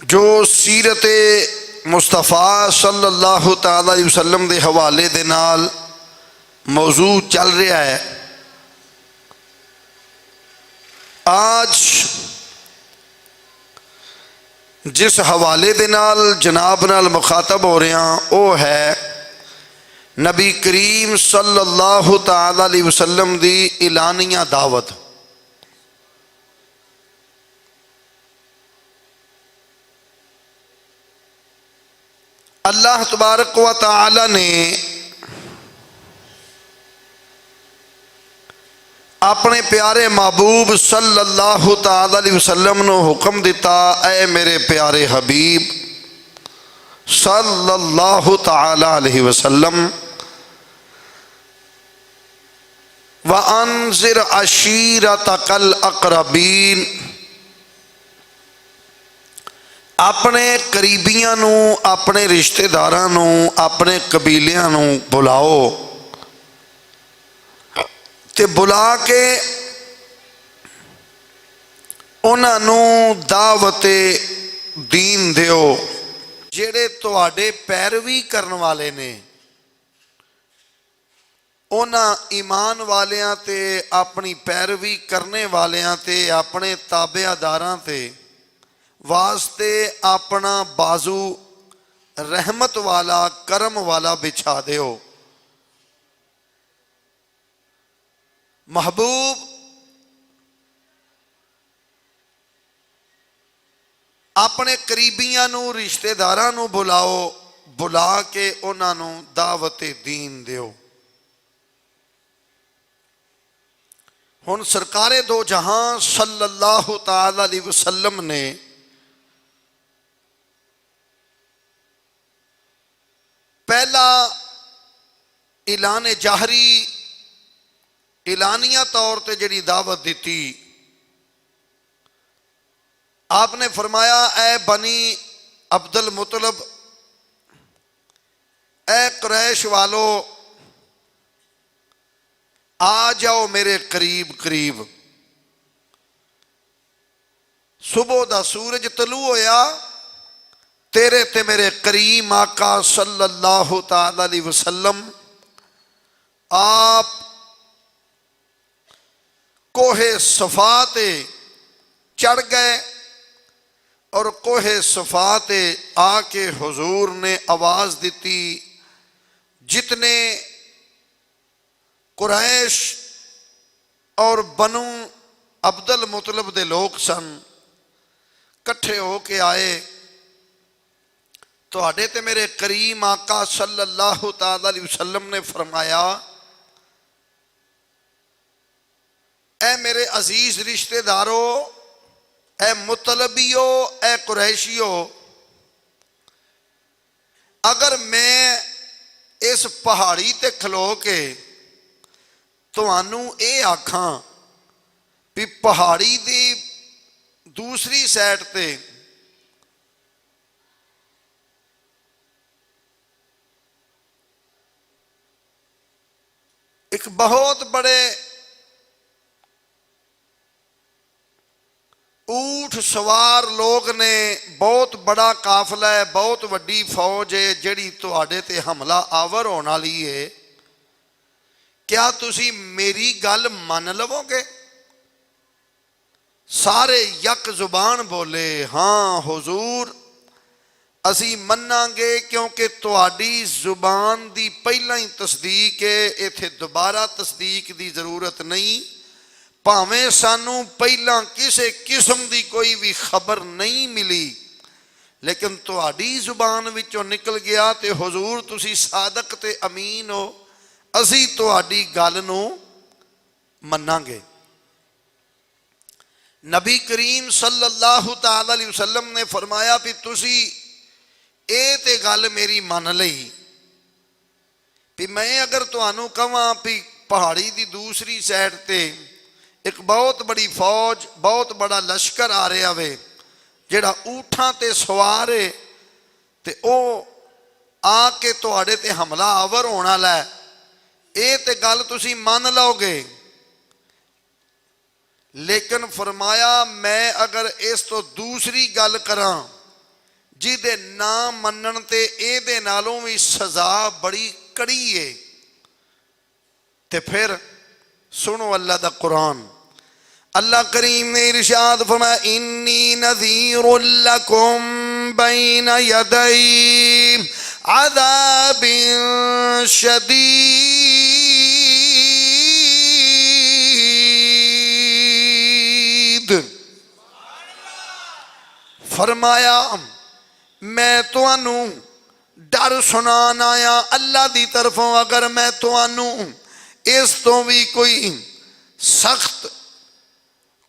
जो सीरत मुस्तफ़ा सल्लल्लाहु तआला अलैहि वसल्लम के हवाले दे नाल मौजू चल रहा है। आज जिस हवाले दे नाल जनाब नाल मुखातब हो रहे हैं वह है नबी करीम सल्लल्लाहु तआला अलैहि वसल्लम दी इलानिया दावत। अल्लाह तबारक व तआला ने अपने प्यारे महबूब सल्लल्लाहु तआला अलैहि वसल्लम को हुक्म दिता, ऐ मेरे प्यारे हबीब सल्लल्लाहु तआला अलैहि वसल्लम व अनज़िर अशीरतकल अक़रबीन, अपने करीबियां नू, अपने रिश्तेदारां नू, अपने कबीलियां नू बुलाओ ते बुला के उन्हां नू दावते दीन दिओ। जेड़े तुहाडे पैरवी करन वाले ने उन्हां ईमान वालियां ते अपनी पैरवी करने वालियां ते अपने ताबेदारां ते वास्ते अपना बाजू रहमत वाला करम वाला बिछा दिओ। महबूब अपने करीबियां नू, रिश्तेदारां नू बुलाओ, बुला के उन्हां नू दावते दीन दिओ। हुण सरकारे दो जहां सल्लल्लाहु तआला अलैहि वसल्लम ने पहला ऐलान जाहरी ऐलानिया तौर पर जिहड़ी दावत दी, आपने फरमाया, ऐ बनी अब्दुल मुतलब, ऐ कुरैश वालो, आ जाओ मेरे करीब करीब। सुबह दा सूरज तलू होया, तेरे ते मेरे करीम आका सल्लल्लाहु तआला अलैहि वसल्लम आप कोहे सफा ते चढ़ गए और कोहे सफा ते आके हुजूर ने आवाज दी, जितने कुरैश और बनु अब्दुल मुतलब दे लोग सन कट्ठे होके आए, तुहाडे ते मेरे करीम आका सल्लल्लाहु तआला अलैहि वसल्लम ने फरमाया, ऐ मेरे अजीज रिश्तेदारों, ऐ मुतलबियो, ऐ कुरैशियो, अगर मैं इस पहाड़ी ते खलो के तुहानू ये आखां भी पहाड़ी दी दूसरी साइड ते एक बहुत बड़े ऊठ सवार लोग ने, बहुत बड़ा काफिला है, बहुत वड्डी फौज है जिहड़ी तुहाडे ते हमला आवर होने वाली है, क्या तुसी मेरी गल मन लवोगे? सारे यक जुबान बोले, हाँ हुजूर असी मन्नांगे, क्योंकि तुहाडी जुबान दी पहला ही तस्दीक है, इत्थे दोबारा तस्दीक दी जरूरत नहीं। भावें सानू पहला किसी किस्म की कोई भी खबर नहीं मिली, लेकिन तुहाडी जुबान विचों निकल गया ते हुजूर तुसी सादक ते अमीन हो, असी तुहाडी गल नू मन्नांगे। नबी करीम सल्लल्लाहु तआला अलैहि वसल्लम ने फरमाया भी तुसी ये ते गल मेरी मन लई भी मैं अगर तुहानू कहां भी पहाड़ी दी दूसरी साइड ते एक बहुत बड़ी फौज, बहुत बड़ा लश्कर आ रहा वे जिहड़ा ऊठां ते सवार है ते ओ आके तुहाडे ते हमला आवर होने वाला है, ये ते गल तुसी मान लोगे। लेकिन फरमाया मैं अगर इस तो दूसरी गल करा जिहदे ना मनन ते इहदे नालों भी सज़ा बड़ी कड़ी है। ते फिर सुनो अल्लाह दा कुरान, अल्लाह करीम ने इरशाद फरमाया इन्नी नज़ीरुल लकुम बैन यदै अज़ाबिन शदीद। फरमाया मैं तुहानू डर सुनान आया अल्लाह दी तरफों। अगर मैं तुहानू इस तो भी कोई सख्त,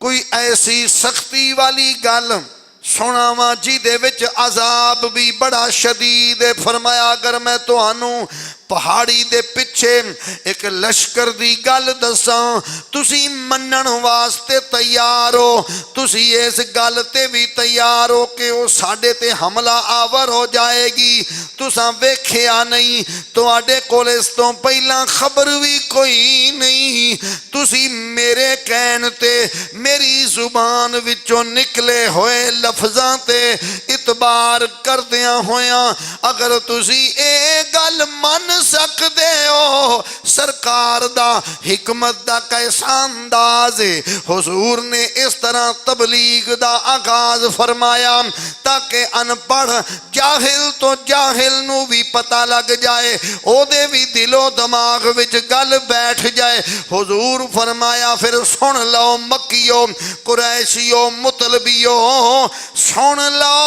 कोई ऐसी सख्ती वाली गल सुनावा जिहदे विच अजाब भी बड़ा शदीद है। फरमाया अगर मैं तुहानू पहाड़ी दे पिछे एक लश्कर दी गल दसां, तुसी मनन वास्ते तैयार हो, तुसी इस गल ते भी तैयार हो कि वो साडे ते हमला आवर हो जाएगी। तुसां वेखिया नहीं, तुहाडे कोल इस तो पहला खबर भी कोई नहीं, तुसी मेरे कहन ते मेरी जुबान विचों निकले होए लफ्जां ते इतबार करदियां होया अगर तुसी ए गल मन सकते हो सरकार दा हिकमत दा कैसा अंदाज है। हुजूर ने इस तरह तबलीग दा आगाज फरमाया ताकि अनपढ़ जाहिल तो जाहिल नू भी पता लग जाए, ओदे भी दिलो दिमाग विच गल बैठ जाए। हुजूर फरमाया फिर सुन लो मक्कियो, कुरैशियो, मुतलबियो, सुन लो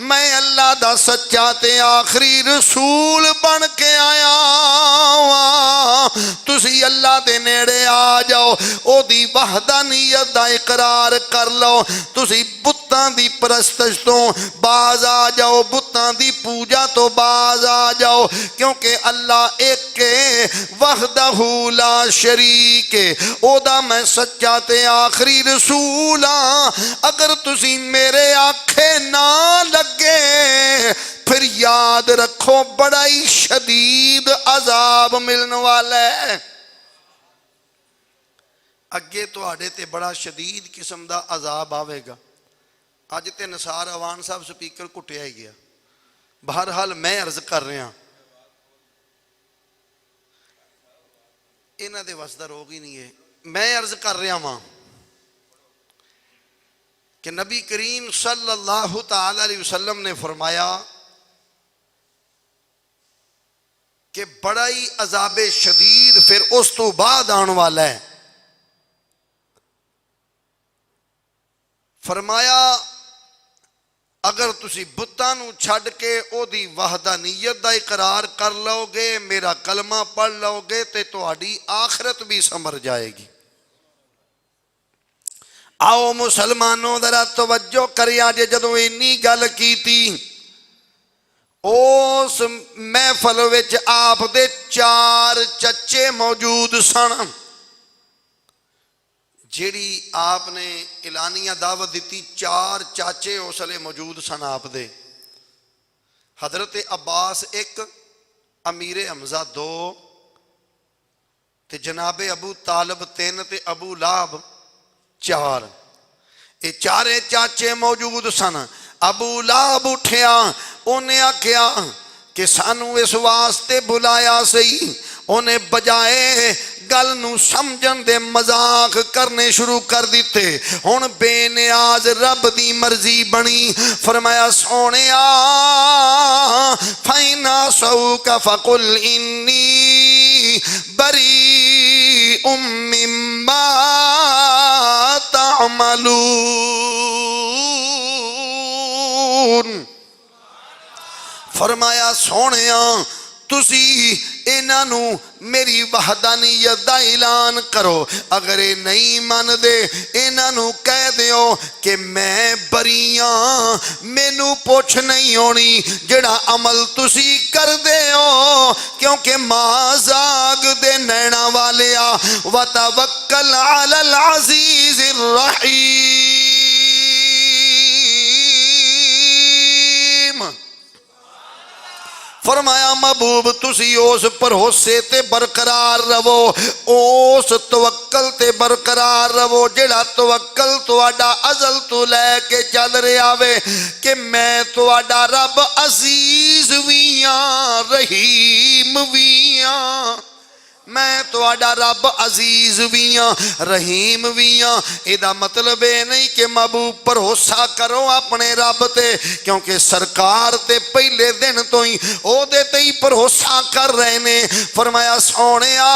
मैं अल्लाह दा सच्चा ते आखिरी रसूल बन के आया वां। तुसी अल्लाह दे नेड़े आ जाओ, ओदी वहदानियत दा इकरार कर लो, तुसी बुत्तां दी परस्तश तो बाज आ जाओ, बुत्तां दी पूजा तो बाज आ जाओ, क्योंकि अल्लाह एक है वहदहू ला शरीक है, ओदा मैं सच्चा ते आखिरी रसूल हां। अगर तुसी मेरे आखे ना लगे फिर याद रखो बड़ा ही शदीद अजाब मिलने वाला है। अगे तुहाडे ते बड़ा शदीद किस्म का अजाब आवेगा। अज तो निसार अवान साहब स्पीकर घुटिया ही गया। बहरहाल मैं अर्ज कर रहा, इन्हां दे वस दा रोग ही नहीं है। मैं अर्ज कर रहा वां कि नबी करीम सल्लल्लाहु तआला अलैहि वसल्लम ने फरमाया कि बड़ा ही अजाबे शदीद फिर उस तो बाद आने वाला है। फरमाया अगर तुसी बुत्तां नूं छड्ड के ओदी वहदानियत दा इकरार कर लोगे, मेरा कलमा पढ़ लोगे तो तुहाडी आखिरत भी संवर जाएगी। आओ मुसलमानों जरा तवज्जो करिया जे जदों इन्नी गल कीती उस महफल विच आप दे 4 चचे मौजूद सन। जिहड़ी आपने ऐलानिया दावत दी 4 चाचे उसले मौजूद सन आप दे। हजरत अब्बास 1, अमीर हमजा 2 ते जनाबे अबू तालब 3 ते अबू लाहब 4। ये चारे चाचे मौजूद सन। अबू लाहब उठिया, उन्हें आख्या कि सानू इस वास्ते बुलाया सही। उन्हें बजाए गल नू समझन दे मजाक करने शुरू कर दिते। हुण बेनियाज रब दी मर्जी बनी। फरमाया सोनिया फैना सऊका फकुल इन्नी बरी मिम्मा तामलून। फरमाया सोनिया तुसी इन्हां नू मेरी वहदानियत दा ऐलान करो। अगर ये नहीं मनदे इन्हां नू कह दियो कि मैं बरीया, मैनू पुछ नहीं होनी जेड़ा अमल तुसी कर दे हो, क्योंकि मां जाग दे नैना वालिया व तवक्कल अलल अजीज़िर रहीम। फरमाया महबूब तुसी उस भरोसे ते बरकरार रवो, उस तवक्कल ते बरकरार रवो जेड़ा तवक्कल तुहाडा अज़ल तो लैके चल रहा वे कि मैं तुहाडा रब अजीज भी हाँ रहीम भी हाँ, मैं तुहाडा रब अजीज भी हाँ रहीम भी हाँ। इहदा मतलब ये नहीं कि महबूब भरोसा करो अपने रब ते, क्योंकि सरकार ते पहले दिन तो ही ओदे ते ही भरोसा कर रहे ने। फरमाया सोनिया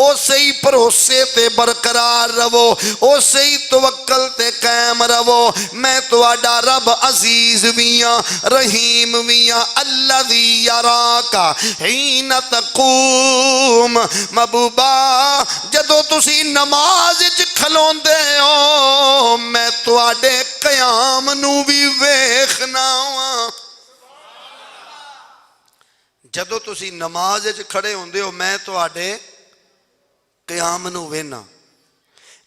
उसे ही भरोसे ते बरकरार रवो, उसे ही तवक्कल ते कायम रवो। मैं तुहाडा रब अजीज भी हाँ रहीम भी हाँ। अल्लज़ी यराका हीना तक़ूम, महबूबा जदों तुसी नमाज च खलोंदे हो मैं तुहाडे क़याम नू भी वेखना वा। जदों तुसी नमाज च खड़े होंदे हो मैं तुहाडे क़याम नू वेना,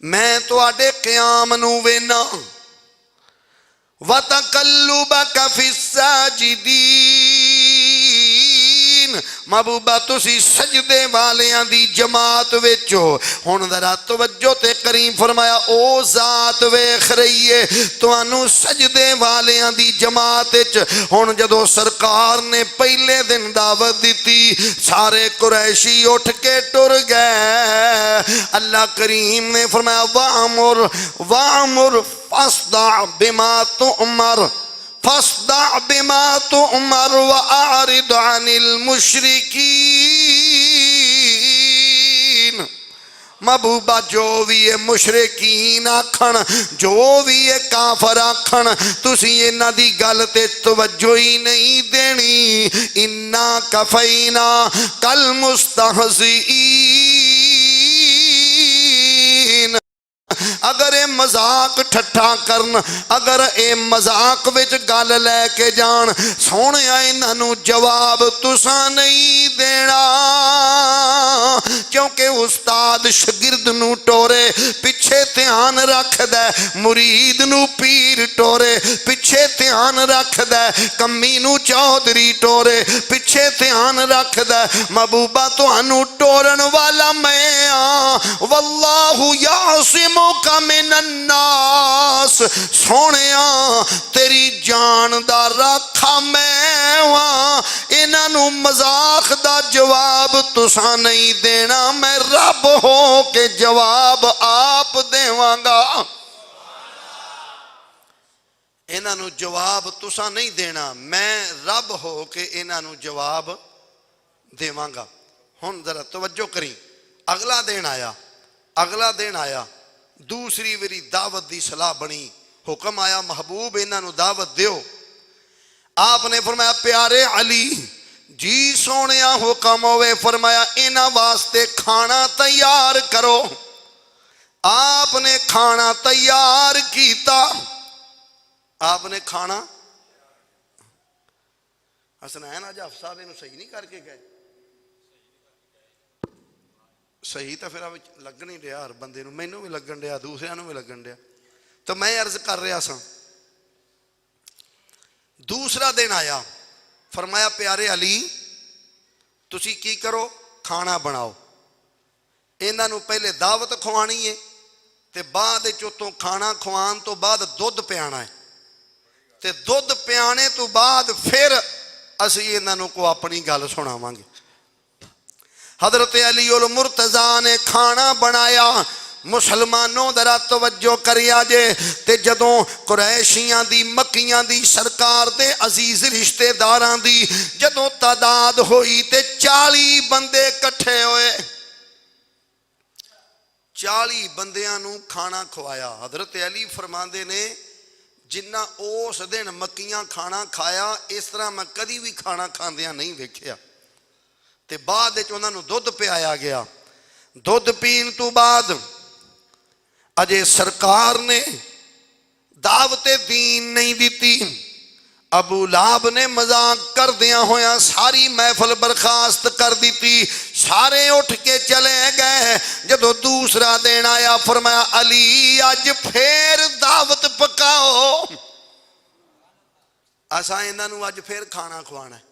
मैं तुहाडे क़याम नू वेना। व तक़ल्लुबका फिस्साजिदीन, महबूबा तुसी सजदे वालियां दी जमात विच हो। हुण जरा तवज्जो ते करीम फरमाया ओ जात वेख रही है तुहानू सजदे वालियां दी जमात विच। हुण जदों सरकार ने पहले दिन दावत दी सारे कुरैशी उठ के टुर गए। अल्लाह करीम ने फरमाया वामुर वामुर फस्दा बिमा तुअमर फस्दा बिमा तुअमर व आरिद अनिल मुशरिकीन। महबूबा जो भी है मुशरिकीन आखन, जो भी है काफर आखन, तुसी इन्हां दी गल ते तवज्जो ही नहीं देनी। इन्ना कफैना कल मुस्तहज़ीन। अगर ये मजाक ठट्ठा करन, अगर ये मजाक विच गल लैके जान, सोने इन्हां जवाब तुसा नहीं देना। क्योंकि उस्ताद शगिर्द नू टोरे पिछे ध्यान रखदा, मुरीद नू पीर टोरे पिछे ध्यान रखदा, कमी नू चौधरी टोरे पिछे ध्यान रखदा। महबूबा तुहानू टोरन वाला मैं आ। वल्लाहु यासिमुका मिनन्नास, सोनिया तेरी जान दा राखा मैं वा। इन्हां मजाक दा जवाब तुसा नहीं देना, मैं रब हो के जवाब आप देवांगा। इन्हां जवाब तुसा नहीं देना, मैं रब हो के इन्हां जवाब देवांगा। हुण जरा तवज्जो करी, अगला दिन आया, अगला दिन आया, दूसरी बारी दावत की सलाह बनी। हुक्म आया महबूब इन्हां दावत दियो। आपने फरमाया प्यारे अली जी सोने हुक्म होवे। फरमाया इन्हां वास्ते खाना तैयार करो। आपने खाना तैयार किया। आपने खाना हसनैन अज हफ्सा साहब सही नहीं करके गए। सही तो फिर लगन ही दिया हर बंदे नूं, मैनू भी लगन दिया, दूसरिਆਂ भी लगन दिया। तो मैं अर्ज कर रहा सा। दूसरा दिन आया, फरमाया प्यारे अली तुसी की करो, खाना बनाओ। इन्हों पहले दावत खवानी है, तो बाद उतों खाना खवान तो बाद दुध पियाना है, तो दुध पियाने तो बाद फिर असी इन्हों को अपनी गल सुनावांगे। हजरत अली उल मुर्तजा ने खाना बनाया। मुसलमानों दरा तवज्जो करिया जे, ते जदों कुरैशियां दी मक्कियां दी सरकार दे अजीज रिश्तेदारां दी जदों तादाद होई ते 40 बंदे इकट्ठे होए। 40 बंदियां नूं खाना खवाया। हजरत अली फरमांदे ने जिन्ना उस दिन मक्कियां खाना खाया इस तरह मैं कदी भी खाना खांदियां नहीं वेखिया। ते बाद उन्हां नूं दुध पियाया गया। दुध पीन तो बाद अजे सरकार ने दावते दीन नहीं दी। अबू लाब ने मजाक कर दिया होया सारी महफल बर्खास्त कर दी। सारे उठ के चले गए। जदों दूसरा दिन आया फरमाया अली अज फिर दावत पकाओ। असा इन्हों अज फिर खाना खवाना है।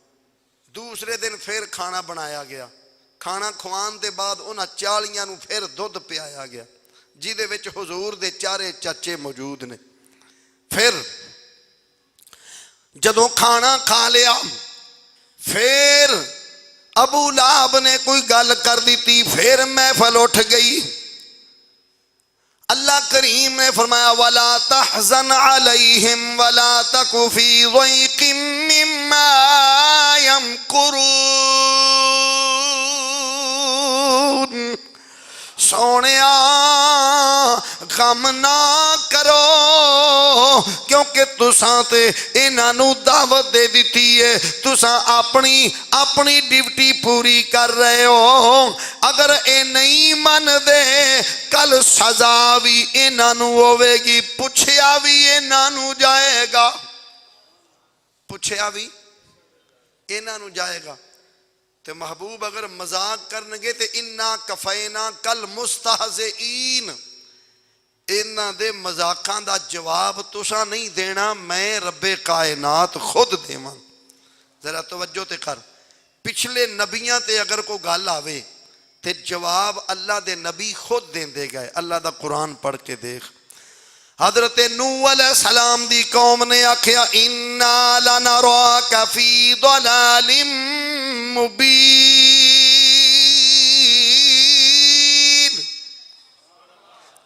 दूसरे दिन फिर खाना बनाया गया। खाना खवान के बाद उन्होंने 40 फिर दुध पियाया गया जिदे विच हुजूर दे चारे चाचे मौजूद ने। फिर जदों खाना खा लिया फिर अबू लाहब ने कोई गल कर दी, फिर महफल उठ गई। अल्लाह करीम ने फरमाया वला तहज़न अलैहिम वला तकु फी ज़ैक़िम मिम्मा यमकुरून। सोनिया गम ना करो क्योंकि तुसां ते इन्हां दावत दे दी है, तुसां अपनी अपनी ड्यूटी पूरी कर रहे हो। अगर ये नहीं मनदे कल सजा भी इन्हां होवेगी, पुछया भी इन्हां जाएगा, पुछया भी इन्हां जाएगा। तो महबूब अगर मजाक करनगे तो इन्ना कफैना कल मुस्तहज़ीन, इन्हां दे मजाकां दा जवाब तुसा नहीं देना, मैं रब्बे कायनात खुद देवां। जरा तवज्जो ते कर, पिछले नबियां ते अगर कोई गल आवे तो जवाब अल्लाह दे नबी खुद देंदे गए। अल्लाह दा कुरान पढ़ के देख, हजरत नूह अलैहिस्सलाम दी कौम ने आख्या इन्ना लनराका फी दलालिम मुबीन।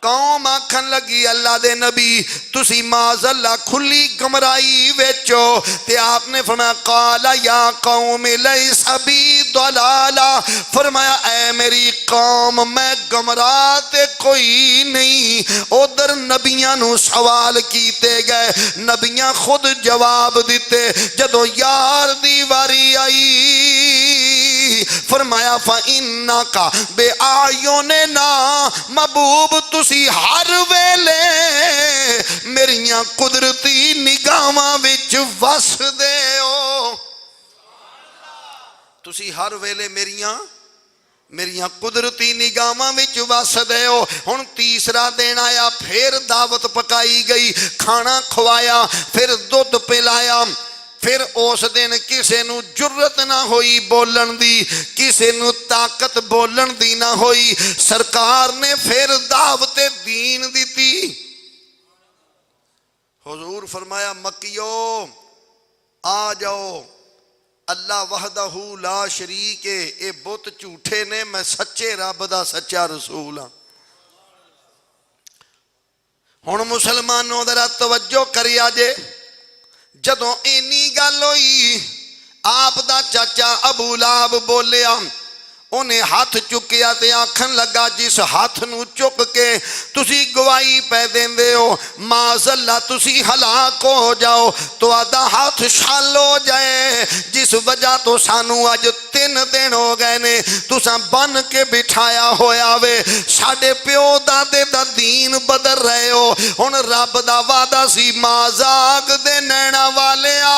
कौम आखन लगी अल्लाह दे नबी तुसी माज़अल्लाह खुली गमराई वेचो। ते आपने फरमाया काला या कौम लैसा बी दलाला, फरमाया ऐ मेरी कौम मैं गमराह ते कोई नहीं। उधर नबियां नू सवाल कीते गए, नबियां खुद जवाब दिते। जदों यार दी वारी आई फरमाया फा इन्ना का बे आयोने ना महबूब तुसी हर वेले मेरियां कुदरती निगाहां विच वसदे हो। तुसी हर वेले मेरियां कुदरती निगाहां विच वसदे हो। हुण तीसरा दिन आया, फिर दावत पकाई गई, खाना खवाया, फिर दुध पिलाया। फिर उस दिन किसी नू जुर्रत ना हुई बोलन दी, किसी नू ताकत बोलन दी ना हुई। सरकार ने फिर दावत दीन दी। हुजूर फरमाया मक्कियो आ जाओ, अल्लाह वहदहू ला शरीक है, ये बुत झूठे ने, मैं सच्चे रब दा सच्चा रसूल हाँ। हुण मुसलमानों जरा तवज्जो करिया जे, जदों इन्नी गल होई आप दा चाचा अबू लाहब बोलिया, उन्हें हाथ चुकिया ते आखन लगा जिस हाथ नू चुक के तुसी गवाही पै देंदे हो माज़अल्लाह तुसी हलाक हो जाओ, तो आदा हाथ छल हो जाए। जिस वजह तो सानू अज 3 दिन हो गए ने तुसा बन के बिठाया होया वे, साडे प्यो दादे दा दीन बदल रहे हो। हुण रब दा वादा सी माज़ाक दे नैना वालिया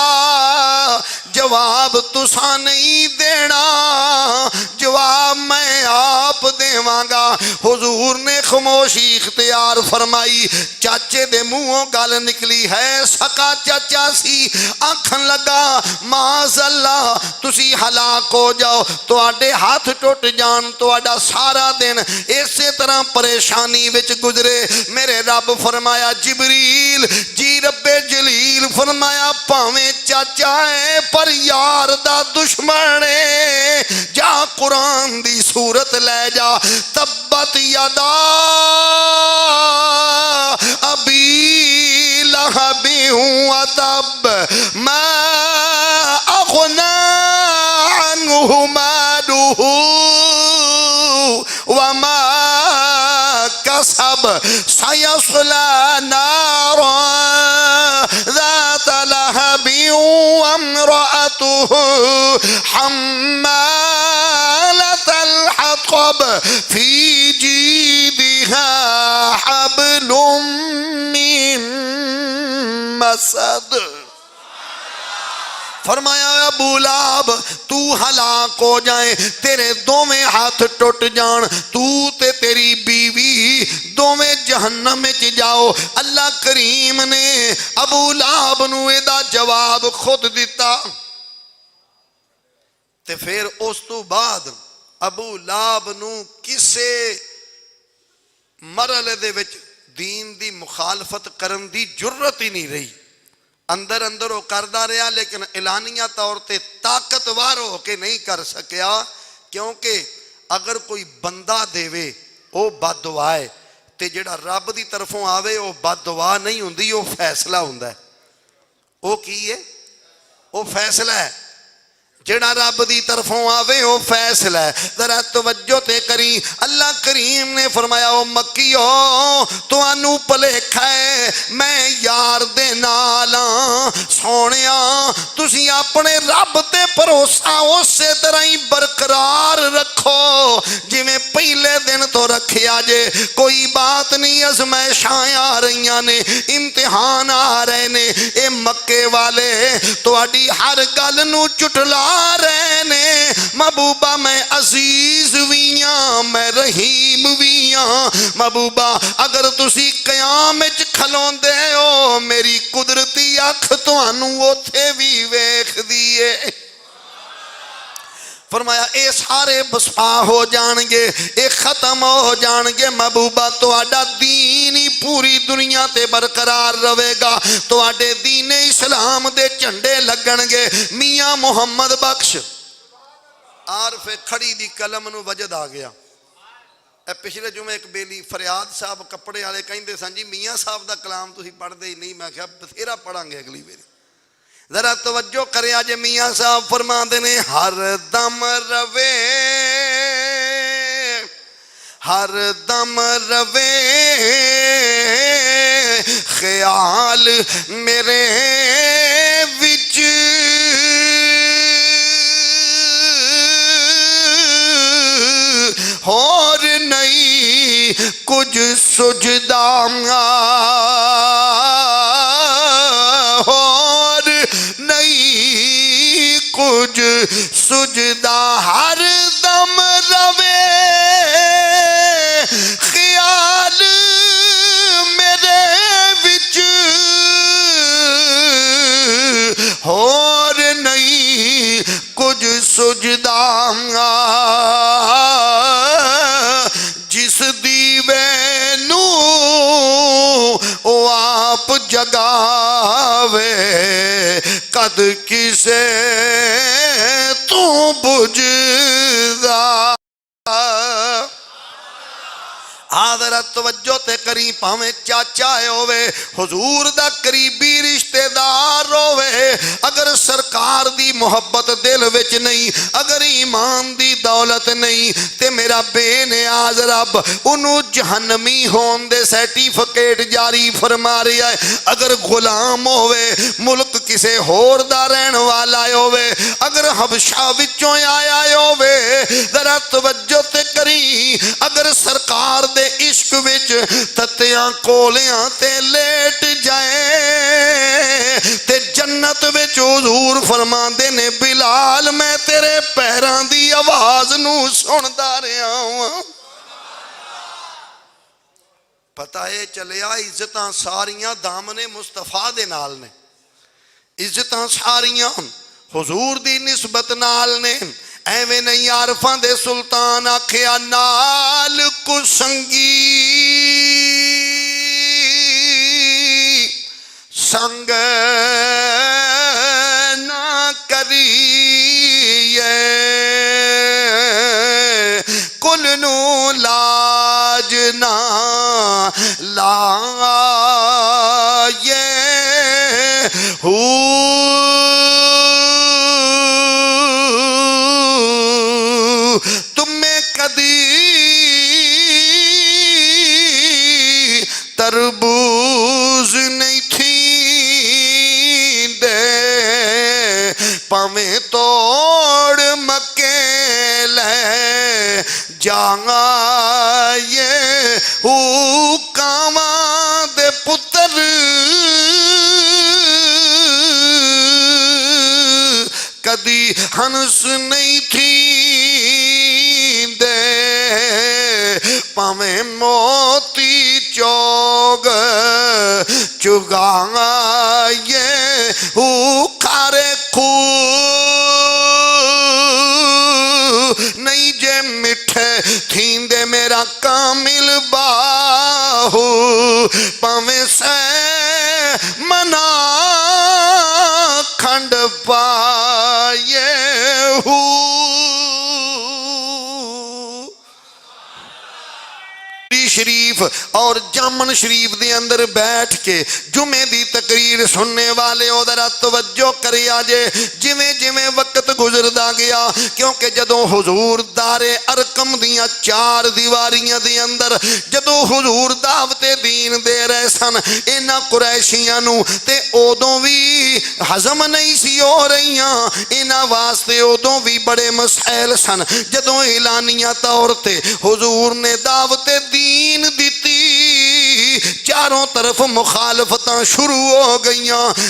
जवाब तुसा नहीं देना, जवाब मैं आप देवांगा। हुजूर ने खामोशी इख्तियार फरमाई। चाचे दे मुंहों गल निकली है सका चाचा सी, आखन लगा माज़अल्लाह तुसी हलाक हो जाओ, तुहाडे हाथ टुट जान, तुहाडा सारा दिन इसे तरह परेशानी विच गुजरे। मेरे रब फरमाया जिबरील जी रब्बे जलील फरमाया भावें चाचा है पर यार दा दुश्मन है, जा कुरान दी सूरत ले जा। तब्बत यदा अबी लहबी व तब मा अग़ना अन्हु मालुहु व मा कसब सयस्ला नारा ज़ात लहबी व इम्रअतुहु हम्मालतल हतब फी जीदिहा हब्लुम मिन मसद। फरमाया अबू लाहब तू हलाक हो जाए, तेरे दोवें हाथ टुट जान, तू ते तेरी बीवी दोवें जहन्नम में जाओ। अल्लाह करीम ने अबू लाहब नूं इहदा जवाब खुद दिता। ते फिर उस तो बाद अबू लाहब नूं किसे मरहले दे विच दीन दी मुखालफत करन दी जुर्रत ही नहीं रही। अंदर अंदर वो करदा रहा, लेकिन ऐलानिया तौर पर ताकतवर हो के नहीं कर सकिया, क्योंकि अगर कोई बंदा देवे वो बददुआ है, ते जिहड़ा रब दी तरफों आवे वो बददुआ नहीं हुंदी, वो फैसला हुंदा है। वो की है? वो फैसला है। जिहड़ा रब दी तरफों आवे वो फैसला है। जरा तवज्जो ते करी। अल्लाह करीम ने फरमाया, ओ मक्कियो तुहानू भुलेखा है मैं यार दे नाल सोनिया, तुसी अपने रब ते भरोसा उसे तरह ही बरकरार रखो जिवें पहले दिन तो रखिया जे। कोई बात नहीं, अज़माइशां आ रही ने, इम्तिहान आ रहे ने। ए मक्के वाले तुहाडी हर गल नू झुटला रहे ने। महबूबा मैं अजीज भी हाँ, मैं रहीम भी हाँ। महबूबा अगर तुसी कयाम विच खलोंदे हो, मेरी कुदरती अख तुहानू उथे भी वेखदी है। फरमाया ये सारे बसपा हो जाएंगे, ये खत्म हो जाएंगे। महबूबा तुहाडा दीन ही पूरी दुनिया ते बरकरार रहेगा। तुहाडे दीन इस्लाम दे झंडे लगणगे। मियाँ मुहम्मद बख्श आरफ खड़ी दी कलम नू वजद आ गया। पिछले जुमे एक बेली फरियाद साहब कपड़े वाले कहते सन जी मियाँ साहब का कलाम तुसीं पढ़ते ही नहीं। मैं क्या बथेरा पढ़ांगे अगली बारी। जरा तवज्जो करे। आज मियाँ साहब फरमाते ने, हर दम रवे, हर दम रवे ख्याल मेरे विच, और नहीं कुछ सुझदा, और नहीं कुछ सुझदा। हर दम रवे ख्याल मेरे विच, और नहीं कुछ सुझदा। जिस दीवे नू ओ आप जगावे, कद किसे तू बुझदा। आदर तवज्जो ते करी। भावें चाचा होवे, हुजूर दा करीबी रिश्तेदार होवे, अगर सरकार दी मोहब्बत दिल विच नहीं, अगर ईमान दी दौलत नहीं, ते मेरा बेनियाज रब उन्हों जहन्नमी होने दे सर्टिफिकेट जारी फरमा रहा है। अगर गुलाम होवे, मुल्क किसे होर दा रहन वाला होवे, अगर हबशा विचों आया होवे, जरा तवज्जो ते करी। अगर सरकार दे इश्क विच तत्तियां कोलियां ते लेट जाए, ते जन्नत विच हुजूर फरमांदे ने, बिलाल मैं तेरे पैरां दी आवाज नू सुनदा रहा हां। पता है चलिया इज्जतां सारियां दामने मुस्तफा दे नाल ने। इज्जतां सारियां हुजूर दी निस्बत नाल ने। एवें नहीं आरफां दे सुल्तान आखिया, नाल कुसंगी संग ना करिए, कुल नू लाज ना लाए हू। तरबूज नहीं थी दे, पावें तोड़ मक्के ले जांगा ये हुकामा दे पुत्र, कदी हंस नहीं थी दे, पावें मोती चो चुगाए खारे खू नहीं जे मिठे थींदे मेरा कामिल बाहू पवे से मना खंड पाए शरीफ और जामन शरीफ दे अंदर बैठ के जुमे दी तकरीर सुनने वाले जरा तवज्जो करे आजे जिमें जिमें वक्त गुजरदा गया क्योंकि जदों हुजूर दारे अरकम दियां चार दीवारियां दे अंदर जदों हुजूर दावते दीन दे रहे सन इन्हां कुरैशियां नूं ते उदों भी हजम नहीं सी हो रहीआं इन्हां वास्ते उदों भी बड़े मसैल सन जदों ऐलानिया तौर ते हुजूर ने दावते दीन दीती चारों तरफ मुखालफत शुरू हो गई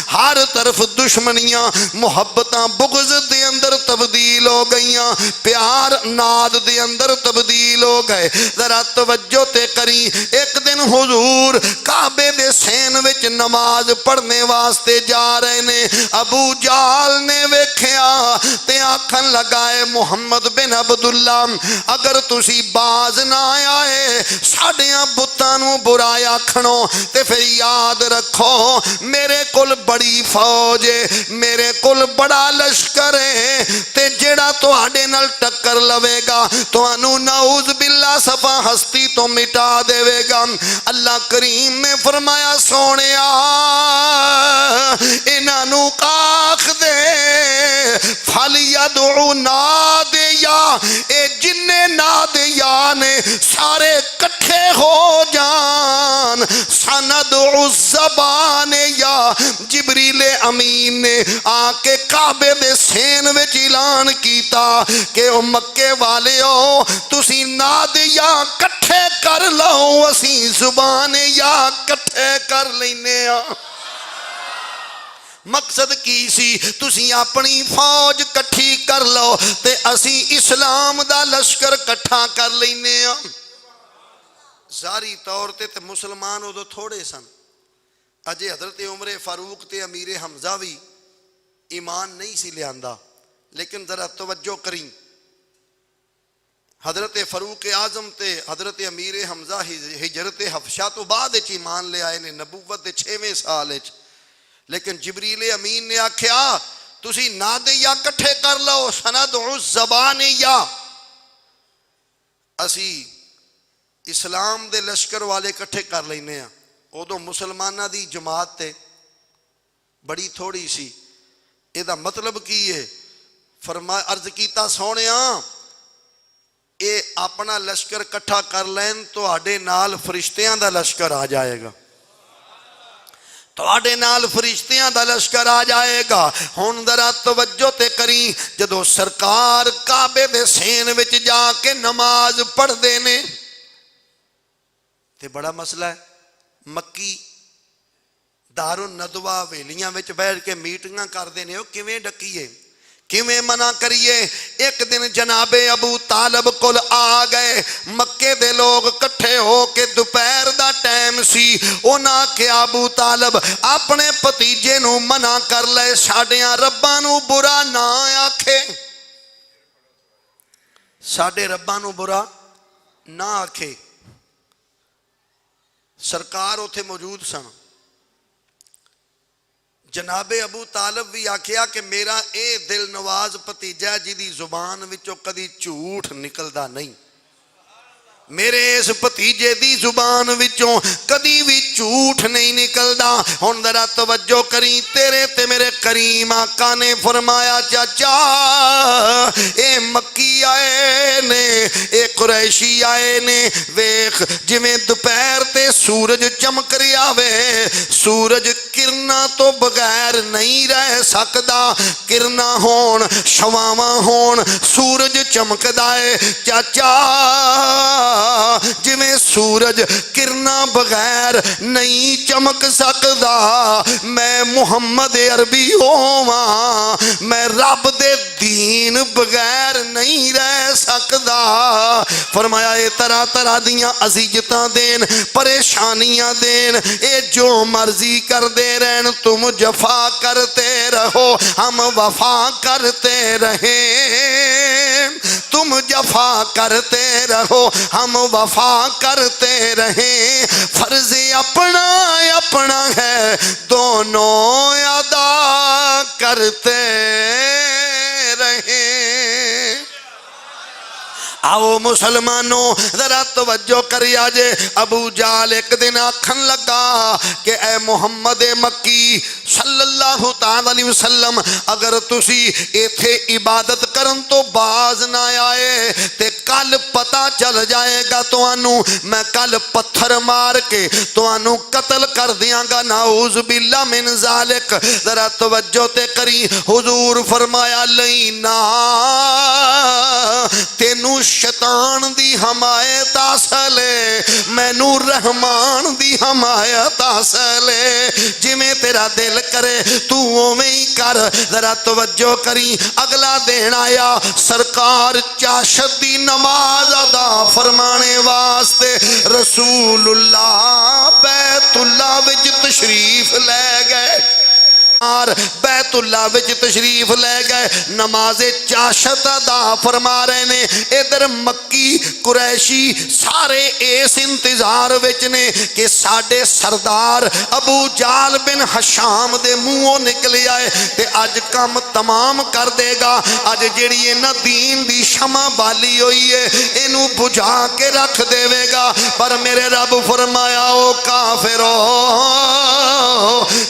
हर तरफ दुश्मनियां मुहब्बत बुग़्ज़ दे अंदर तब्दील हो गई प्यार नाद दे अंदर तब्दील हो गए जरा तवज्जो ते करी एक दिन हुजूर काबे दे सैन विच नमाज पढ़ने वास्ते जा रहे ने अबू जाल ने वेख्या ते आखन लगाए मुहम्मद बिन अब्दुल्ला अगर तुसी बाज ना आए साडियां बुत्तां नूं बुराया आखणो ते फिर याद रखो मेरे कोल बड़ी फौज है मेरे कोल बड़ा लश्कर है ते जेड़ा तुहाडे नाल टक्कर लवेगा तुहानू नाउज़ बिल्ला सफा हस्ती तो मिटा देवेगा अल्लाह करीम ने फरमाया सोनिया इन्हां नू आख दे फल यदउ नादिया ए जिन्ने नादिया ने सारे कट्ठे हो जान सनदउ ज़बान या जिब्रील अमीन ने आके काबे दे सैन विच ऐलान कीता कि ओ मक्के वाले हो तुसी नादिया कट्ठे कर लो असी जुबान या कट्ठे कर लेने आ मकसद की सी तुसी अपनी फौज कट्ठी कर लो ते असी इस्लाम दा लश्कर कट्ठा कर लेने आ जारी तौर ते मुसलमान उदों थोड़े सन अजे हजरत उमर फारूक ते अमीर हमजा भी ईमान नहीं सी लियांदा लेकिन जरा तवज्जो करी हजरत फारूक आजम ते हजरत अमीर हमजा हिजरत हफशा तो बाद ईमान ले आए ने नबूवत के 6वें साल लेकिन जिब्रील अमीन ने आख्या तुसी नादिया कट्ठे कर लो सनदउ ज़बान या असी इस्लाम दे लश्कर वाले कट्ठे कर लेने आ उदों मुसलमाना दी जमात ते बड़ी थोड़ी सी एदा मतलब की है फरमा अर्ज कीता सोनिया ये अपना लश्कर कट्ठा कर लैन तुहाडे नाल फरिश्तियां दा लश्कर आ जाएगा तुहाडे नाल फरिश्तियां दा लश्कर आ जाएगा हुण जरा तवज्जो ते करी जदों सरकार काबे दे सैन विच जाके नमाज पढ़दे ने ते बड़ा मसला है मक्की दारुन नदवा वेलियां विच बैठ के मीटिंगां करदे ने किवें डकीए किवें मना करिए एक दिन जनाबे अबू तालब कोल आ गए मक्के दे लोग कट्ठे हो के दोपहर दा टाइम सी उन्हां आख्या अबू तालब अपने भतीजे नूं मना कर ले साडियां रब्बां नूं बुरा ना आखे साडे रब्बां नूं बुरा ना आखे सरकार उथे मौजूद सन जनाबे अबू तालब भी आख्या कि मेरा ये दिल नवाज भतीजा जिदी जुबान विचों कदी झूठ निकलदा नहीं मेरे इस भतीजे दी जुबान विचों कदी भी झूठ नहीं निकलदा हुण जरा तवज्जो करी तेरे ते मेरे करीम आका ने फरमाया चाचा ए मक्की आए ने ए कुरैशी आए ने वेख जिवें दोपहर ते सूरज चमक रिया वे सूरज किरना तो बगैर नहीं रह सकदा किरना होण छवावां होण सूरज चमकदा है चाचा जिवें सूरज किरना बगैर नहीं चमक सकदा, मैं मुहम्मद अरबी होवां, मैं रब दे दीन बगैर नहीं रह सकदा। फरमाया ये तरह तरह दियां अज़ियतां देन, परेशानियां देन, ये जो मर्जी कर दे रहन, तुम जफा करते रहो हम वफा करते रहे, तुम जफा करते रहो हम वफा करते रहे। फर्ज अपना अपना है दोनों अदा करते रहे। आओ मुसलमानों जरा तवज्जो करिया जे। अबू जाल एक दिन आखन लगा कि ए मुहम्मद मक्की सल्लल्लाहु ताला अलैहि वसल्लम, अगर तुसी इथे इबादत करन तो बाज ना आए ते कल पता चल जाएगा तुहानू, मैं कल पत्थर मार के तुहानू कत्ल कर दियांगा, नाऊज़ बिल्ला मिन ज़ालिक। जरा तवज्जो ते करी, हुजूर फरमाया लईना तेनू शैतान दी हमायत हासिल है, मैनू रहमान दी हमायत हासिल है, जिमें तेरा दिल करे तू उवें ही कर। जरा तवज्जो करी, अगला दिन आया, सरकार चाशत दी नमाज अदा फरमाने वास्ते रसूलुल्लाह बैतुल्लाह विच तशरीफ ले गए, बैतुल्लाह विच तशरीफ ले गए, नमाज़े चाशत अदा फरमा रहे ने। इधर मक्की कुरैशी सारे इस इंतजार विच ने कि साडे सरदार अबू जाल बिन हशाम दे मुंहों निकल आए ते अज काम तमाम कर देगा, अज जिहड़ी इन्हां दीन दी शमा बाली हुई है इनू बुझा के रख देवेगा। पर मेरे रब फरमाया ओ काफिरो,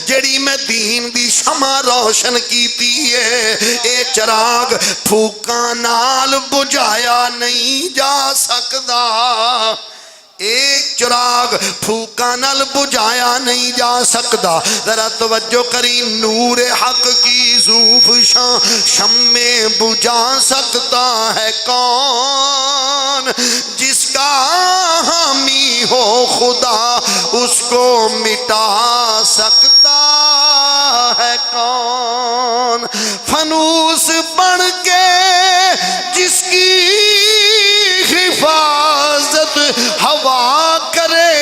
जिहड़ी मैं दीन दी शमा रोशन कीती है, ए चिराग फूकां नाल बुझाया नहीं जा सकदा, एक चिराग फूका नल बुझाया नहीं जा सकता। जरा तवज्जो करी, नूर हक की ज़ूफ़ शम्मे बुझा सकता है कौन, जिसका हामी हो खुदा उसको मिटा सकता है कौन। फनूस बन के जिसकी हिफाजत हवा करे,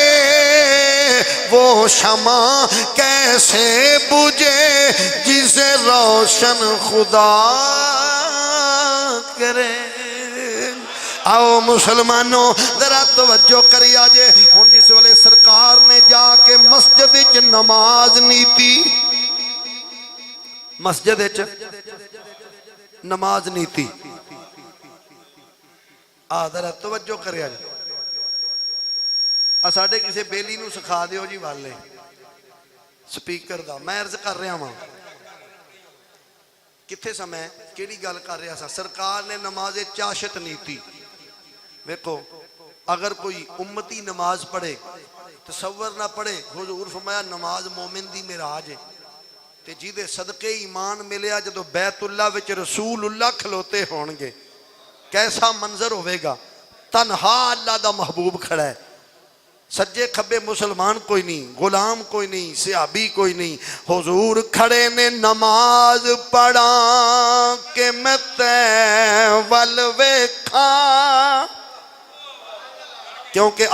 वो शमा कैसे बुझे जिसे रोशन खुदा करे। आओ मुसलमानों जरा तवज्जो करी आजे। हुण जिस वेले सरकार ने जाके मस्जिद च नमाज नीति, मस्जिद च नमाज नीति, जरा तवज्जो करिया जी। साडे किसी बेली नूं सिखा दिओ जी वाले स्पीकर दा, मैं अर्ज कर रहा वां किथे समय किहड़ी गल कर रहा सा। सरकार ने नमाज़े चाशत नीति, वेखो अगर कोई उम्मती नमाज पढ़े तसव्वुर ना पढ़े, हुजूर फरमाया नमाज मोमिन दी मिराज है, ते जिहदे सदके ईमान मिलिया जदों बैतुल्लाह विच रसूलुल्लाह खलोते होणगे कैसा मंजर होवेगा। तनहा अल्लाह दा महबूब खड़ा है, सज्जे खब्बे मुसलमान कोई नहीं, गुलाम कोई नहीं, सिहाबी कोई नहीं, हुजूर खड़े ने नमाज पढ़ा के मैं तै वल वेखा, क्योंकि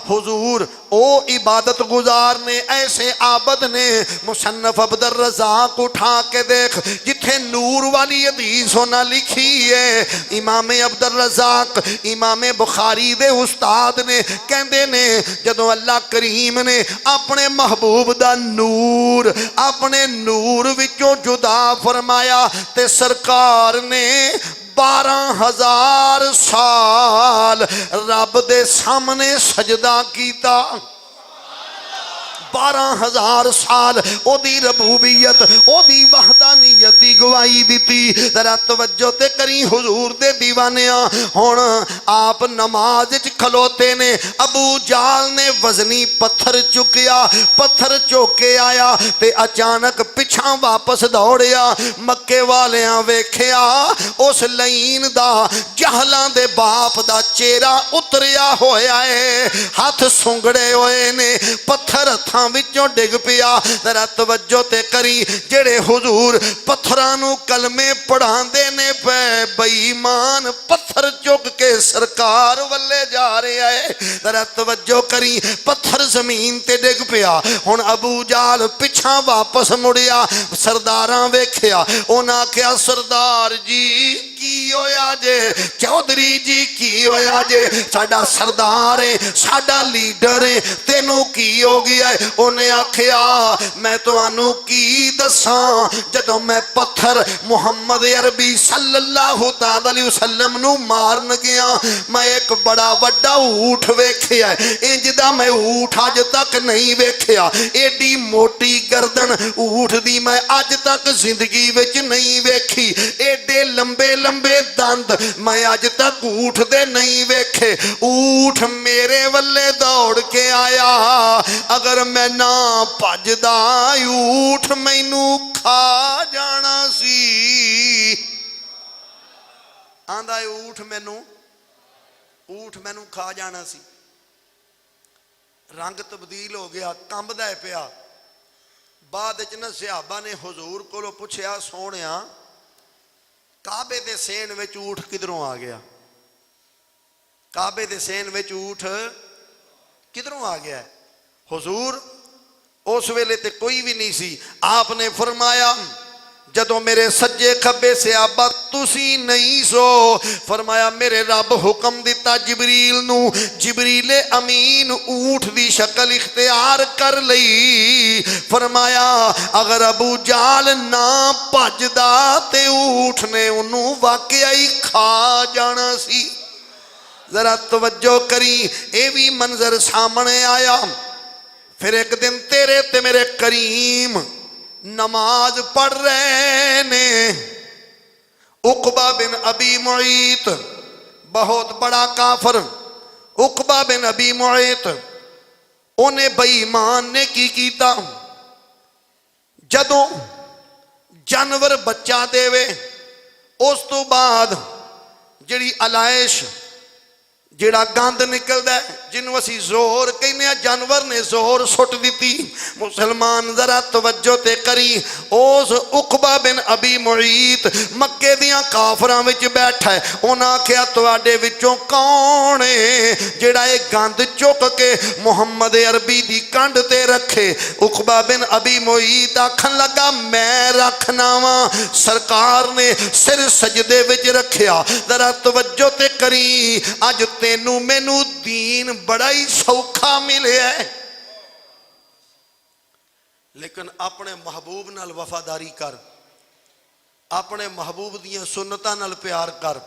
हुजूर ओ इबादत गुजार ने, ऐसे आबद ने। मुसन्नफ अब्दुर रज़ाक उठा के देख, जिथे नूर वाली हदीस होना लिखी है, इमाम अब्दुर रज़ाक इमाम बुखारी दे उस्ताद ने कहंदे ने जदों अल्लाह करीम ने अपने महबूब दा नूर अपने नूर विचों जुदा फरमाया ते सरकार ने 12,000 साल रब दे सामने सजदा कीता। 12,000 साल ओदी रबूबियत ओदी वहदानियत दी गवाही दी। जरा तवज्जो ते करी हुजूर दे दीवानिया। हुण आप नमाज च खलोते ने, अबू जाल ने वजनी पत्थर चुकिया, पत्थर चुक के आया ते अचानक पिछा वापस दौड़िया। मक्के वालियां वेखिया उस लईन दा जहलां दे बाप दा चेहरा उतरिया होया है, हाथ सुंगड़े होए ने, पत्थर हत्थां विचों डिग पिया। जरा तवज्जो ते करी जेड़े हुजूर पत्थरां नूं कलमे पढ़ांदे ने पे बेईमान पत्थर चुक के सरकार वल्ले जा रहा है। जरा तवज्जो करी पत्थर जमीन ते डिग पिया। हुण अबू जाल पिछा वापस मुड़िया, सरदारां वेखिया, उन्हां आख्या सरदार जी की होया जे, चौधरी जी की होया जे, साडा सरदार है, साडा लीडर है, तेनू की हो गया है? उन्हें आख्या मैं तुहानू की दसां, जदों मैं पत्थर मुहम्मद अरबी सल्लल्लाहु अलैहि वसल्लम नू मारन गया, मैं एक बड़ा वड्डा ऊठ वेखिया, इंज दा मैं ऊठ अज तक नहीं वेखिया, एडी मोटी गर्दन ऊठ दी मैं अज तक जिंदगी विच नहीं वेखी, एडे लंबे लंबे दंद मैं अज तक ऊठ दे नहीं वेखे। ऊठ मेरे वल्ले दौड़ के आया, अगर मैं ना भजदा ऊठ मैनू खा जाना सी। आंदा ऊठ मैनू खा जाना सी। रंग तब्दील हो गया, कंबदा पिया। बाद न सहाबा ने हुजूर कोलों पुछया, सोहणिया काबे दे सेन विच ऊठ किधरों आ गया? काबे दे सेन विच ऊठ किधरों आ गया? हुजूर उस वेले ते कोई भी नहीं सी। आपने फरमाया जदों मेरे सज्जे खब्बे सहाबा तुसी नहीं सो, फरमाया मेरे रब हुक्म दिता जिबरील नू, जिबरीले अमीन ऊठ दी शक्ल इख्तियार कर लई। फरमाया अगर अबू जाल ना भजदा ते ऊठ ने उन्नू वाकया ही खा जाना सी। जरा तवज्जो करी, ये भी मंजर सामने आया। फिर एक दिन तेरे ते मेरे करीम नमाज पढ़ रहे ने। उकबा बिन अबी मुईत, बहुत बड़ा काफर, उकबा बिन अबी मुईत, उन्हें बेईमान ने की कीता, जदों जानवर बच्चा देवे उस तो बाद जिहड़ी अलाइश जिहड़ा गंद निकलदा है, जिन्हों असी जोर कहने, जानवर ने जोर सुट दी। मुसलमान जरा तवज्जो ते करी, उस उकबा बिन अबी मुईत मक्के दियां काफरां विच बैठा है। उन्हां आख्या तुहाडे विचों कौन है जिहड़ा ये गंद चुक के मुहम्मद अरबी दी कंड ते रखे? उकबा बिन अबी मुईत आखन लगा मैं रखना वा। सरकार ने सिर सजदे विच रखिया। जरा तवज्जो ते करी, अज तेनू मैनू दीन बड़ा ही सौखा मिले है, लेकिन अपने महबूब नाल वफादारी कर, अपने महबूब दियां सुन्नतां नाल प्यार कर।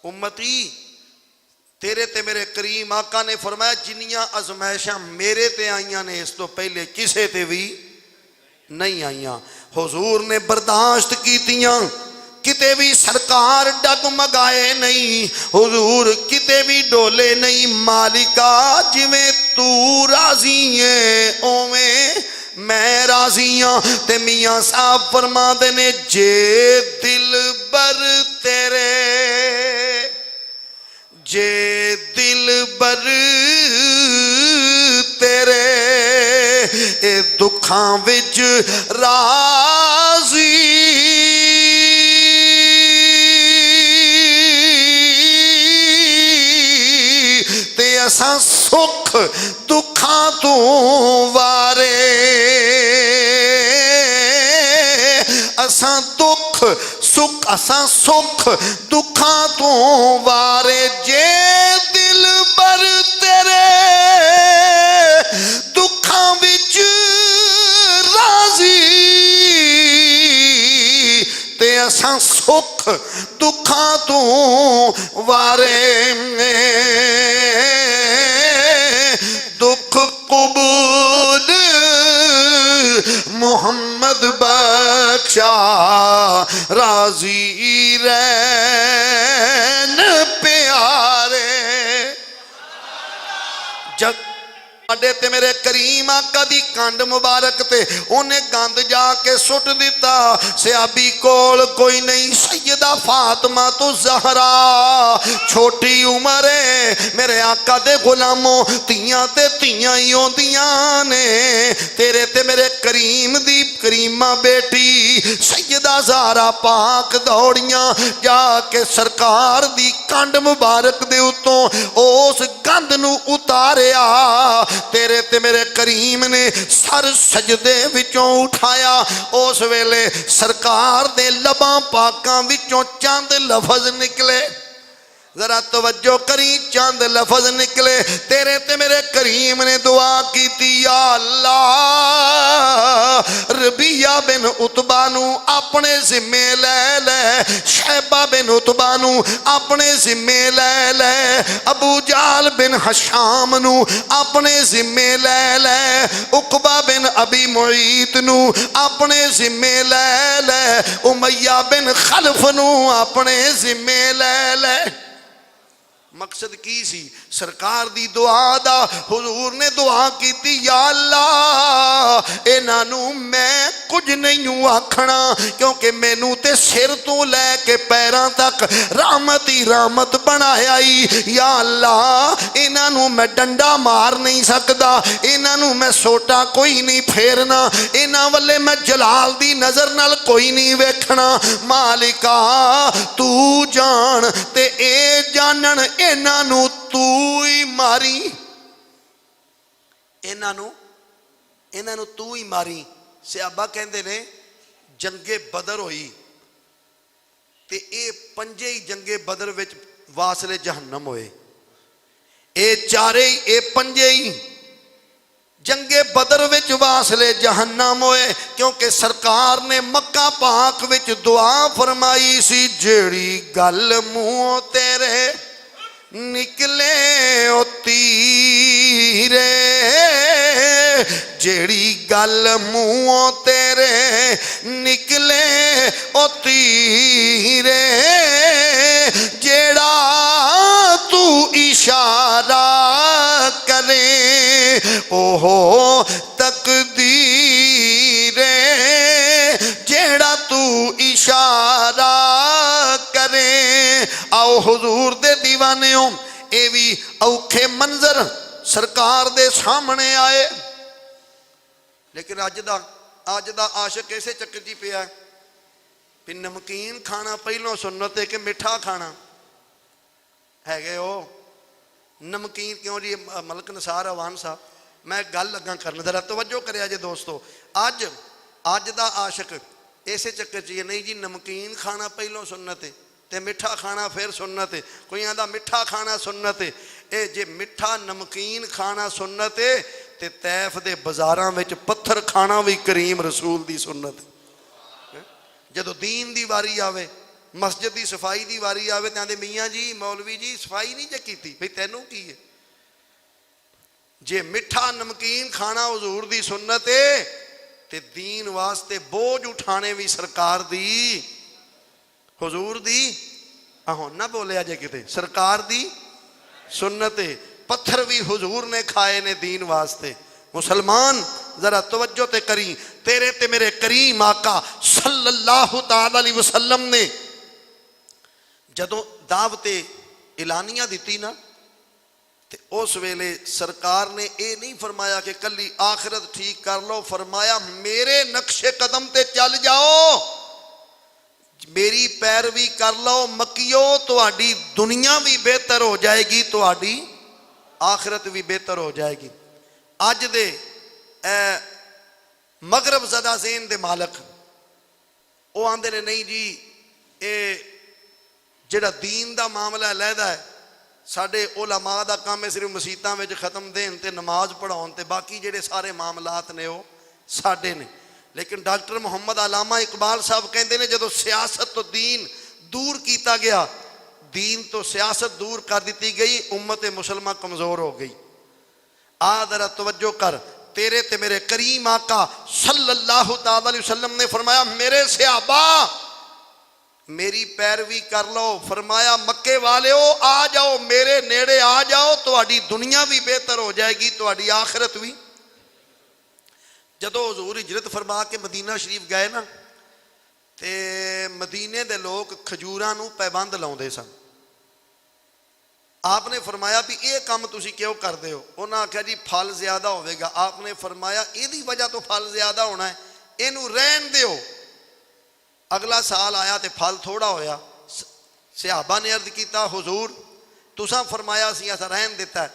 उम्मती तेरे ते मेरे करीम आका ने फरमाया जिन्नियां अजमैशां मेरे ते आईयां ने इस तो पहले किसे ते भी नहीं आईयां। हुजूर ने बर्दाश्त कीतियां, किते भी सरकार डगमगाए नहीं, हुजूर किते भी डोले नहीं। मालिका जिवें तू राजी है ओवें मैं राजी हाँ। ते मियाँ साहब फरमाते ने जे दिल बर तेरे, जे दिल बर तेरे ए दुखां विच राजी, असां सुख दुखां तू वारे, असां दुख सुख असां सुख दुखां तू वारे। जे दिल बर तेरे दुखां विच राजी, ते असां सुख दुखां तू वारे। दुख कबूल मुहम्मद बख्शा राजी रैन प्यारे। जग साडे ते मेरे करीम आका दी कंड मुबारक ते उन्हें गंद जाके सुट दिता। सियाबी कोल कोई नहीं, सैयदा फातिमा तो ज़हरा छोटी उम्र है। मेरे आका दे गुलामों तियां ते तियां ही होंदियां ने। तेरे ते मेरे करीम दी करीमा बेटी सैयदा ज़हरा पाक दौड़ियां जाके सरकार दी कंड मुबारक दे उत्तों उस गंद नू उतारिया। तेरे ते मेरे करीम ने सर सजदे विचों उठाया। उस वेले सरकार दे लबां पाकां विचों चंद लफज निकले। जरा तवज्जो करी, चंद लफज निकले। तेरे ते मेरे करीम ने दुआ की थी, या अल्लाह रबिया बिन उतबा नू अपने जिम्मे ले ले, शैबा बिन उतबा नू अपने जिम्मे ले ले, अबू जाल बिन हशाम नू अपने जिम्मे ले ले, उकबा बिन अबी मुईत नू अपने जिम्मे ले ले, उमैया बिन खलफ नू अपने जिम्मे ले ले। मकसद की सी? सरकार दी दुआ दा। हुजूर ने दुआ की थी, या अल्लाह इन्हां नू मैं कुछ नहीं हूं आखना, क्योंकि मैनू ते सिर तो लैके पैरां तक रहमत ही रहमत बनाया ही। या अल्लाह इन्हां नू मैं डंडा मार नहीं सकता, इन्हां नू मैं सोटा कोई नहीं फेरना, इन्हां वल्ले मैं जलाल दी नजर नाल कोई नहीं वेखना। मालिका तू जान ते ए जानन, इन्हां नू तू ही मारी, इन्हां नू तू ही मारी। सियाबा कहंदे ने जंगे बदर होई ते ये पंजे ही जंगे बदर विच वासले जहन्नम होए। ये चारे ये पंजे ही जंगे बदर विच वासले जहन्नम होए, क्योंकि सरकार ने मक्का पाक विच दुआ फरमाई सी, जेड़ी गल मूंहों तेरे निकले ओ तीरे, जेड़ी गल मूंहों तेरे निकले ओ तीरे, जेड़ा तू इशारा करे ओहो तकदीरे, जेड़ा तू इशारा करे। आओ हुजूर दे दीवानेओ, ये भी औखे मंजर सरकार दे सामने आए। लेकिन अज दा आशिक इसे चक्कर च पिया भी नमकीन खाना पहलों सुन्नत है कि मिठा खाना है गए हो। नमकीन क्यों जी? मलक नसार अवान साहब, मैं गल लगा करन, जरा तवज्जो करिया जे दोस्तों। अज दा आशिक इसे चक्कर च नहीं जी, नमकीन खाना पहलों सुन्नत है ते मिठा खाना फिर सुन्नत है। कोई आंदा मिठा खाना सुन्नत है। ये जे मिठा नमकीन खाना सुन्नत है ते तैफ दे बाजारां विच पत्थर खाना भी करीम रसूल दी सुन्नत है। जदों दीन दी वारी आवे, मस्जिद की सफाई की वारी आवे तो आंदे मियाँ जी मौलवी जी सफाई नहीं जे कीती, भाई तैनू की है? जे मिठा नमकीन खाना हुजूर दी सुन्नत है ते दीन वास्ते बोझ उठाने भी सरकार दी हुजूर दी, आहो ना बोलिया जे किते, सरकार दी सुन्नत है। पत्थर भी हुजूर ने खाए ने दीन वास्ते। मुसलमान जरा तवज्जो ते करी, तेरे ते मेरे करीम आका सल्लल्लाहु तआला अलैहि वसल्लम ने जदों दावते ऐलानिया दी ना, ते उस वेले सरकार ने ये नहीं फरमाया कि कली आखिरत ठीक कर लो, फरमाया मेरे नक्शे कदम ते चल जाओ, मेरी पैरवी कर लो मक्कियो, तुहाडी दुनिया भी बेहतर हो जाएगी, तुहाडी आखिरत भी बेहतर हो जाएगी। अज दे मगरब ज़दा ज़ेन दे मालक वो आंदे ने नहीं जी ये जिहड़ा दीन दा मामला लैदा है, साडे उलमा दा काम है सिर्फ मसीतां विच खत्म देन ते नमाज पढ़ाउण ते बाकी जिहड़े सारे मामलात ने वो साडे ने। लेकिन डॉक्टर मुहम्मद अलामा इकबाल साहब कहते हैं जदों सियासत तो दीन दूर किया गया, दीन तो सियासत दूर कर दी गई, उम्मत मुसलमान कमज़ोर हो गई। आ जरा तवज्जो कर, तेरे ते मेरे करीम आका सल्लल्लाहु ताला अलैहि वसल्लम ने फरमाया मेरे सहाबा मेरी पैरवी कर लो। फरमाया मक्के वाले हो आ जाओ, मेरे नेड़े आ जाओ, तुहाडी दुनिया भी बेहतर हो जाएगी, तुहाडी आखिरत भी। जदों हुजूर हिजरत फरमा के मदीना शरीफ गए ना, ते मदीने दे लोग खजूरां नूं पाबंद लाउंदे सन। आपने फरमाया भी ये काम तुसी क्यों करते हो? उन्होंने आख्या जी फल ज्यादा होगा। आपने फरमाया इहदी वजह तो फल ज्यादा होना है, इनू रहन दिओ। अगला साल आया तो फल थोड़ा होया। सहाबा ने अर्ज किया हुजूर तुसां फरमाया सी असां रहन दिता है,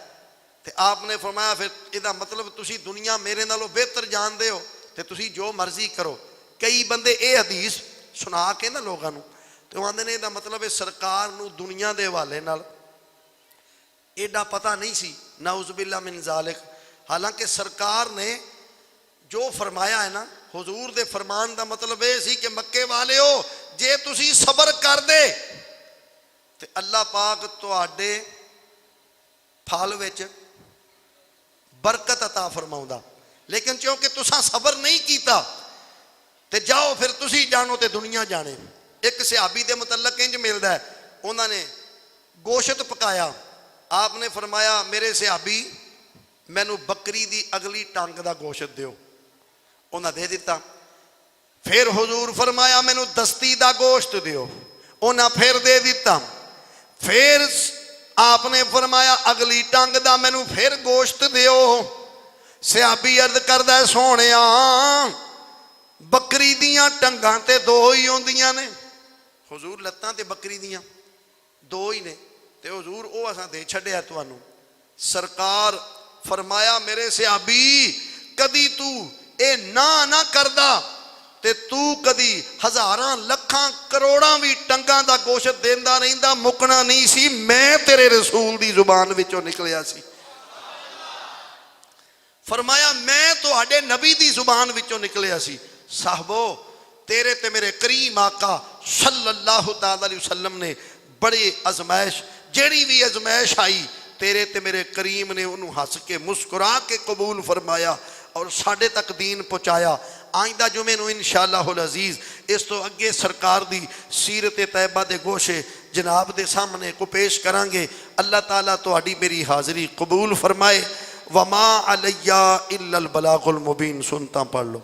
तो आपने फरमाया फिर इसका मतलब तुसी दुनिया मेरे नालों बेहतर जानते हो, तो तुसी जो मर्जी करो। कई बंदे ये हदीस सुना के ना लोगों को तो आंदे ने इसका मतलब है सरकार नूं दुनिया के हवाले नाल एडा पता नहीं सी, नाउज़ुबिल्लाह मिन ज़ालिक। हालांकि सरकार ने जो फरमाया है ना, हुजूर दे फरमान का मतलब यह सी कि मक्के वाले हो जे तुसी सबर कर दे तो अल्लाह पाक तुहाडे फल विच बरकत अता फरमाउंदा। लेकिन क्योंकि तुसां सबर नहीं किया तो जाओ फिर तुसी जानो तो दुनिया जाने। एक सहाबी दे मुतल्लक इंज मिलदा है, उन्होंने गोश्त पकाया। आपने फरमाया मेरे सहाबी मैनू बकरी दी अगली टंग का गोश्त दिओ। उन्हें दे दिता। फिर हुजूर फरमाया मैनू दस्ती का गोश्त दिओ। उन्हें फिर दे दिता। फिर आपने फरमाया अगली टंग का मैनू फिर गोश्त दिओ। सहाबी अर्ज करदा सोहणिया बकरी दियां टंगां ते दो ही होंदियां ने। हुजूर लत्तां ते बकरी दियां दो ही ने, ते हुजूर वो असां दे छड्डिया तुहानू। सरकार फरमाया मेरे सहाबी कदी तू ए ना करदा ते तू कदी हजारां लखां करोड़ां भी टंगां दा गोश्त देंदा रहिंदा, मुकना नहीं सी। मैं तेरे रसूल दी जुबान विचों निकलिया सी। फरमाया मैं तुहाडे नबी दी जुबान विचों निकलिया सी। साहबो तेरे ते मेरे करीम आका सल्लल्लाहु ताला अलैहि वसल्लम ने बड़ी आजमाइश, जेड़ी भी आजमाइश आई तेरे ते मेरे करीम ने उन्होंने हस के मुस्कुरा के कबूल फरमाया और साढ़े तक दीन पहुँचाया। आइंदा जुमे नूं इंशाअल्लाहुल अजीज इस तो अगे सरकार दी सीरत तैयबा दे गोशे जनाब दे सामने को पेश करांगे। अल्लाह ताला तुहाडी मेरी हाज़री कबूल फरमाए। वमा अलैया इल्लल बलागुल मुबीन। सुनता पढ़ लो।